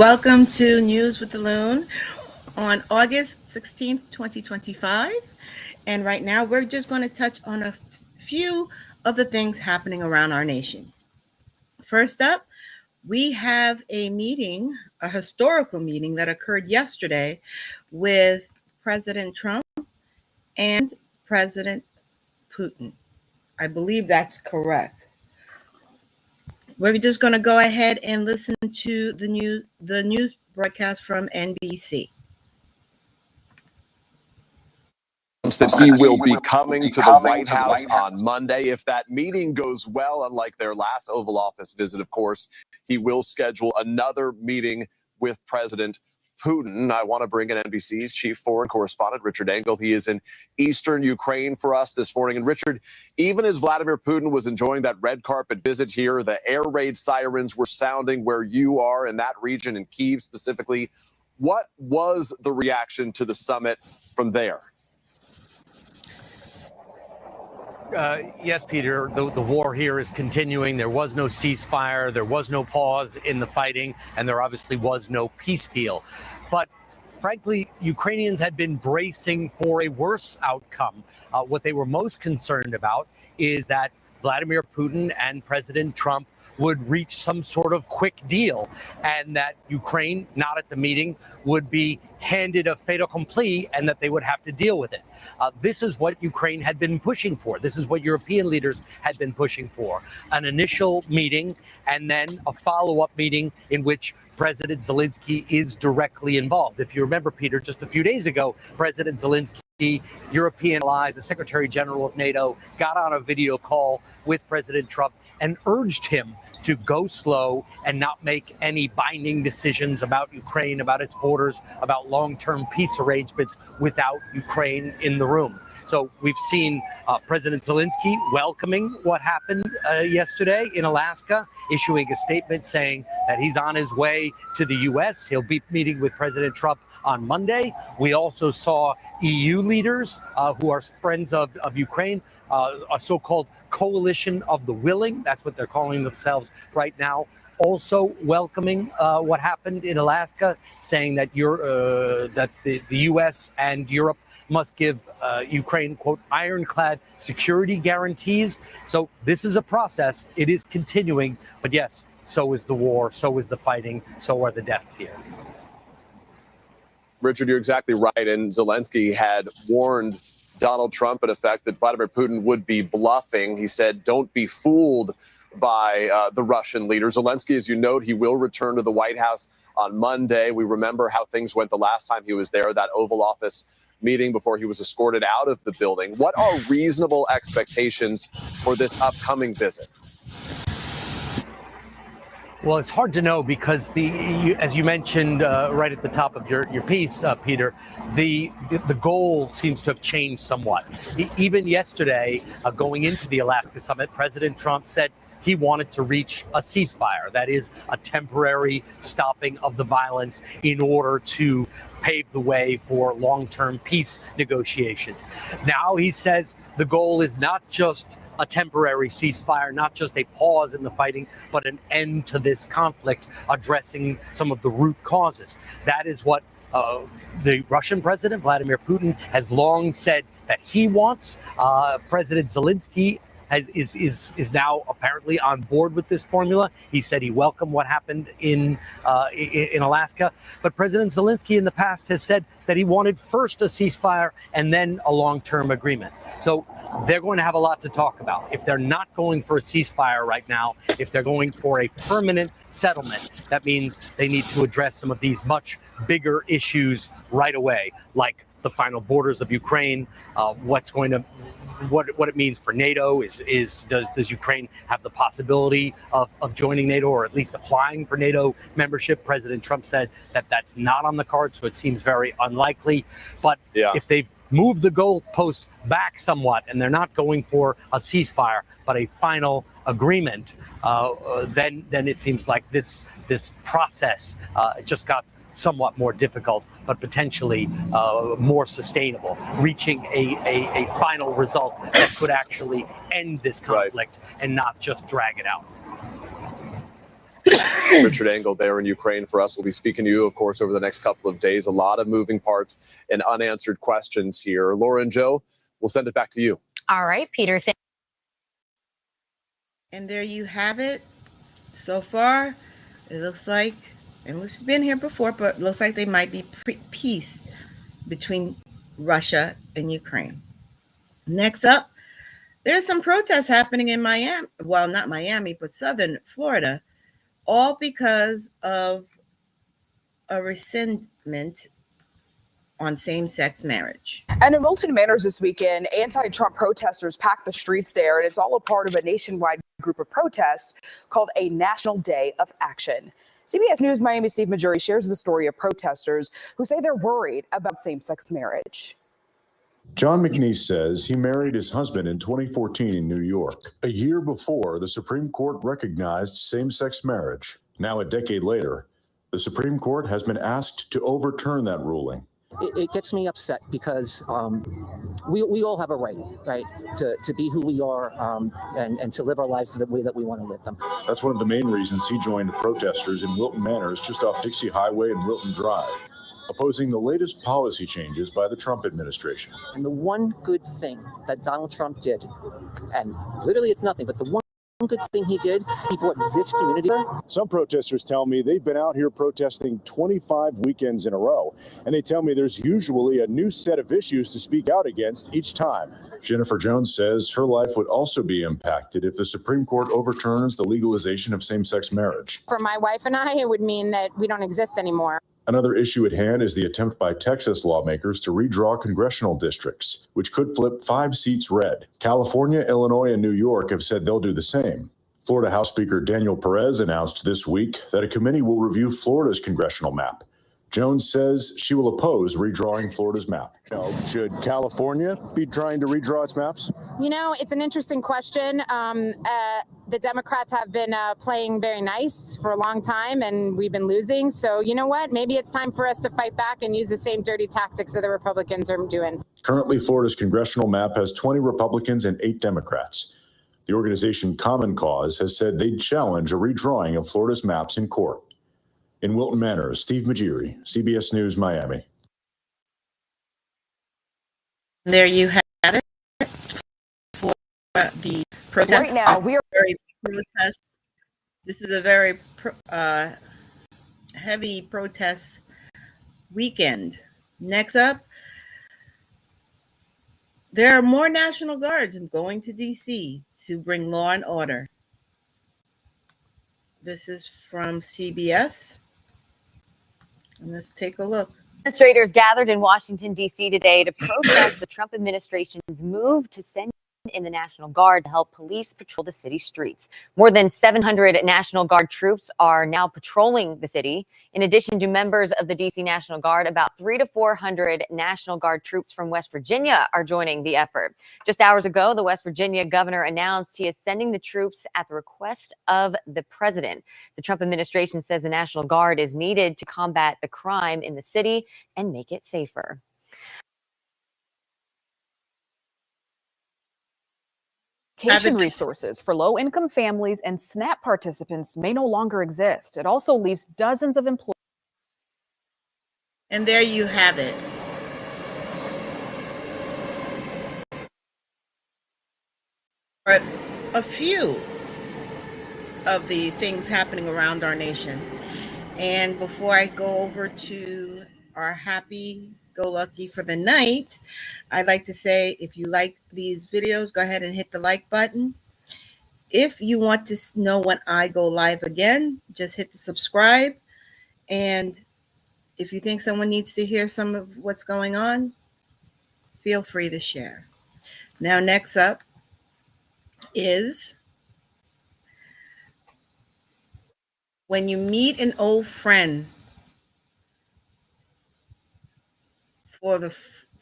Welcome to News with the Loon on August 16th, 2025. And right now, we're just going to touch on a few of the things happening around our nation. First up, we have a meeting, a historical meeting that occurred yesterday with President Trump and President Putin. I believe that's correct. We're just going to go ahead and listen to the news broadcast from NBC. That he will be coming to the White House on Monday. If that meeting goes well, unlike their last Oval Office visit, of course, he will schedule another meeting with President Putin. I want to bring in NBC's chief foreign correspondent, Richard Engel. He is in eastern Ukraine for us this morning. And Richard, even as Vladimir Putin was enjoying that red carpet visit here, the air raid sirens were sounding where you are in that region, in Kyiv specifically. What was the reaction to the summit from there? Yes, Peter, the war here is continuing. There was no ceasefire. There was no pause in the fighting, and there obviously was no peace deal. But frankly, Ukrainians had been bracing for a worse outcome. What they were most concerned about is that Vladimir Putin and President Trump would reach some sort of quick deal, and that Ukraine, not at the meeting, would be handed a fait accompli and that they would have to deal with it. This is what Ukraine had been pushing for. This is what European leaders had been pushing for. An initial meeting and then a follow-up meeting in which President Zelensky is directly involved. If you remember, Peter, just a few days ago, President Zelensky, European allies, the Secretary General of NATO, got on a video call with President Trump and urged him to go slow and not make any binding decisions about Ukraine, about its borders, about long-term peace arrangements without Ukraine in the room. So we've seen President Zelensky welcoming what happened yesterday in Alaska, issuing a statement saying that he's on his way to the U.S. He'll be meeting with President Trump on Monday. We also saw EU leaders who are friends of Ukraine, a so-called coalition of the willing. That's what they're calling themselves right now. Also welcoming what happened in Alaska, saying that that the U.S. and Europe must give Ukraine, quote, ironclad security guarantees. So this is a process. It is continuing. But yes, so is the war. So is the fighting. So are the deaths here. Richard, you're exactly right. And Zelensky had warned Donald Trump, in effect, that Vladimir Putin would be bluffing. He said, don't be fooled by the Russian leader. Zelensky, as you note, he will return to the White House on Monday. We remember how things went the last time he was there, that Oval Office meeting before he was escorted out of the building. What are reasonable expectations for this upcoming visit? Well, it's hard to know because as you mentioned right at the top of your piece, Peter, the goal seems to have changed somewhat. Even yesterday, going into the Alaska summit, President Trump said he wanted to reach a ceasefire, that is, a temporary stopping of the violence in order to pave the way for long-term peace negotiations. Now he says the goal is not just a temporary ceasefire, not just a pause in the fighting, but an end to this conflict, addressing some of the root causes. That is what the Russian president, Vladimir Putin, has long said that he wants. President Zelensky is now apparently on board with this formula. He said he welcomed what happened in Alaska. But President Zelensky in the past has said that he wanted first a ceasefire and then a long-term agreement. So they're going to have a lot to talk about. If they're not going for a ceasefire right now, if they're going for a permanent settlement, that means they need to address some of these much bigger issues right away, like the final borders of Ukraine, what it means for NATO. Does Ukraine have the possibility of joining NATO, or at least applying for NATO membership? President Trump said that that's not on the card, so it seems very unlikely. But if they've moved the goalposts back somewhat and they're not going for a ceasefire but a final agreement, then it seems like this process just got somewhat more difficult, but potentially more sustainable, reaching a final result that could actually end this conflict and not just drag it out. Richard Engel there in Ukraine for us. We'll be speaking to you, of course, over the next couple of days. A lot of moving parts and unanswered questions here. Laura and Joe, we'll send it back to you. All right, Peter. And there you have it. So far, it looks like, and we've been here before, but it looks like they might be peace between Russia and Ukraine. Next up, there's some protests happening in Miami. Well, not Miami, but southern Florida, all because of a resentment on same-sex marriage. And in Milton Manors this weekend, anti-Trump protesters packed the streets there, and it's all a part of a nationwide group of protests called a National Day of Action. CBS News Miami's Steve Majuri shares the story of protesters who say they're worried about same-sex marriage. John McNeese says he married his husband in 2014 in New York, a year before the Supreme Court recognized same-sex marriage. Now, a decade later, the Supreme Court has been asked to overturn that ruling. It gets me upset because we all have a right to be who we are and to live our lives the way that we want to live them. That's one of the main reasons he joined protesters in Wilton Manors just off Dixie Highway and Wilton Drive, opposing the latest policy changes by the Trump administration. And the one good thing that Donald Trump did, and literally it's nothing, but the one good thing he did, he brought this community there. Some protesters tell me they've been out here protesting 25 weekends in a row, and they tell me there's usually a new set of issues to speak out against each time. Jennifer Jones says her life would also be impacted if the Supreme Court overturns the legalization of same-sex marriage. For my wife and I, it would mean that we don't exist anymore. Another issue at hand is the attempt by Texas lawmakers to redraw congressional districts, which could flip 5 seats red. California, Illinois, and New York have said they'll do the same. Florida House Speaker Daniel Perez announced this week that a committee will review Florida's congressional map. Jones says she will oppose redrawing Florida's map. Now, should California be trying to redraw its maps? You know, it's an interesting question. The Democrats have been playing very nice for a long time, and we've been losing. So you know what? Maybe it's time for us to fight back and use the same dirty tactics that the Republicans are doing. Currently, Florida's congressional map has 20 Republicans and 8 Democrats. The organization Common Cause has said they'd challenge a redrawing of Florida's maps in court. In Wilton Manors, Steve Majiri, CBS News, Miami. There you have it for the protest. Right now, we are protest. This is a very heavy protest weekend. Next up, there are more National Guards going to D.C. to bring law and order. This is from CBS. And let's take a look. Demonstrators gathered in Washington, D.C. today to protest the Trump administration's move to send in the National Guard to help police patrol the city's streets. More than 700 National Guard troops are now patrolling the city. In addition to members of the D.C. National Guard, about 300 to 400 National Guard troops from West Virginia are joining the effort. Just hours ago, the West Virginia governor announced he is sending the troops at the request of the president. The Trump administration says the National Guard is needed to combat the crime in the city and make it safer. Education resources for low-income families and SNAP participants may no longer exist. It also leaves dozens of employees. And there you have it. A few of the things happening around our nation. And before I go over to our happy-go-lucky for the night, I'd like to say, if you like these videos, go ahead and hit the like button. If you want to know when I go live again, just hit the subscribe. And if you think someone needs to hear some of what's going on, feel free to share. Now, next up is when you meet an old friend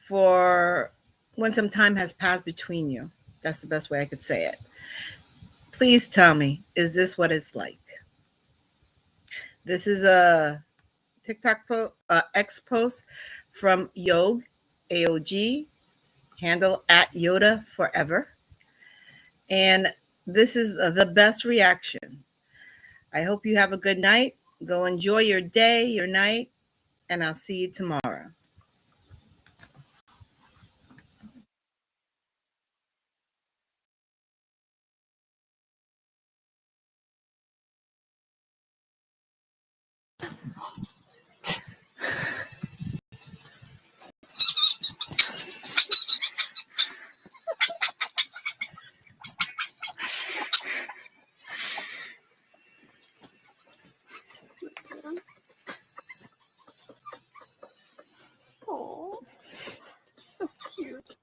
for when some time has passed between you. That's the best way I could say it. Please tell me, is this what it's like? This is a TikTok X post from Yog, AOG, handle at Yoda Forever. And this is the best reaction. I hope you have a good night. Go enjoy your day, your night, and I'll see you tomorrow. Oh, so cute.